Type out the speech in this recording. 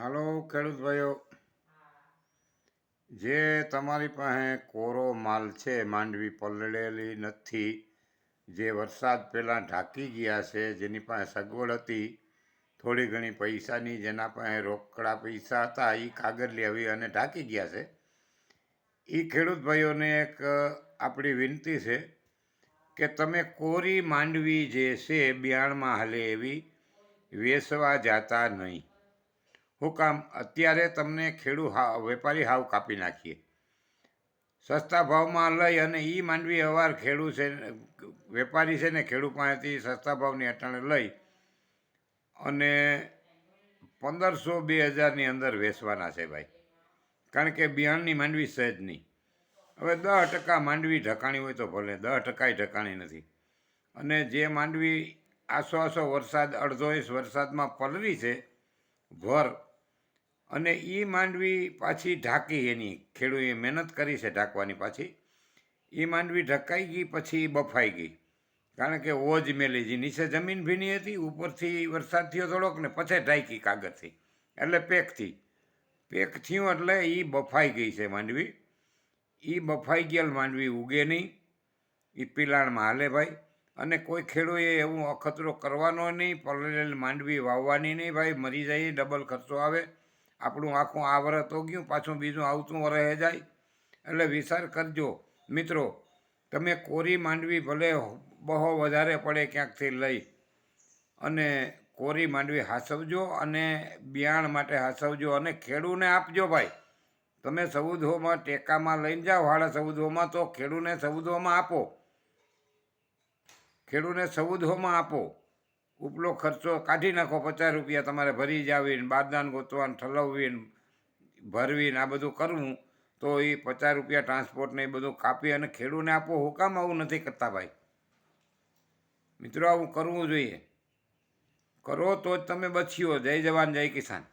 હાલો ખેડૂત ભાઈઓ, જે તમારી પાસે કોરો માલ છે, માંડવી પલળેલી નથી, જે વરસાદ પહેલાં ઢાંકી ગયા છે, જેની પાસે સગવડ હતી થોડી ઘણી પૈસાની, જેના પાસે રોકડા પૈસા હતા, એ કાગળ લેવી અને ઢાંકી ગયા છે. એ ખેડૂત ભાઈઓને એક આપણી વિનંતી છે કે તમે કોરી માંડવી જે છે બિયાણમાં હાલે એવી વેચવા જાતા નહીં. શું કામ? અત્યારે તમને વેપારી હાવ કાપી નાખીએ, સસ્તા ભાવમાં લઈ અને એ માંડવી અવાર ખેડૂત છે, વેપારી છે ને ખેડૂત પાસેથી સસ્તા ભાવની અટાણે લઈ અને 1500-2000ની અંદર વેચવાના છે ભાઈ. કારણ કે બિયાણની માંડવી સહેજ નહીં. હવે 10% માંડવી ઢકાણી હોય તો ભલે, 10% ઢકાણી નથી. અને જે માંડવી આસો વરસાદ, અડધો ઇંચ વરસાદમાં પલળી છે ભર, અને એ માંડવી પાછી ઢાંકી, એની ખેડૂએ મહેનત કરી છે ઢાંકવાની. પાછી એ માંડવી ઢકાઈ ગઈ, પછી બફાઈ ગઈ. કારણ કે ઓજ મેલી જે નીચે જમીન ભીની હતી, ઉપરથી વરસાદ થયો થોડોક ને પછી ઢાંકી કાગળથી, એટલે પેક થયું એટલે એ બફાઈ ગઈ છે માંડવી. એ બફાઈ ગયેલ માંડવી ઉગે નહીં, એ પિલાણમાં હાલે ભાઈ. અને કોઈ ખેડૂએ એવું અખતરો કરવાનો નહીં, પલળેલી માંડવી વાવવાની નહીં ભાઈ, મરી જાય, ડબલ ખર્ચો આવે. આપણું આખું આ વરસ તો ગયું, પાછું બીજું આવતું વરસે જાય. એટલે વિચાર કરજો મિત્રો, તમે કોરી માંડવી ભલે બહુ વધારે પડે ક્યાંકથી લઈ અને કોરી માંડવી હાચવજો, અને બિયાણ માટે હાચવજો, અને ખેડૂને આપજો ભાઈ. તમે 1400માં ટેકામાં લઈને જાઓ, 1450માં, તો ખેડૂને 1400માં આપો. ખેડૂને 1400માં આપો. ઉપલો ખર્ચો કાઢી નાખો. 50 રૂપિયા તમારે ભરી જાવીને બારદાન ગોતવાને, ઠલવવીને, ભરવીને આ બધું કરવું, તો એ 50 રૂપિયા ટ્રાન્સપોર્ટને એ બધું કાપી અને ખેડૂને આપો. હું કામ આવું નથી કરતા ભાઈ? મિત્રો, આવું કરવું જોઈએ. કરો તો જ તમે બચ્યો. જય જવાન જય કિસાન.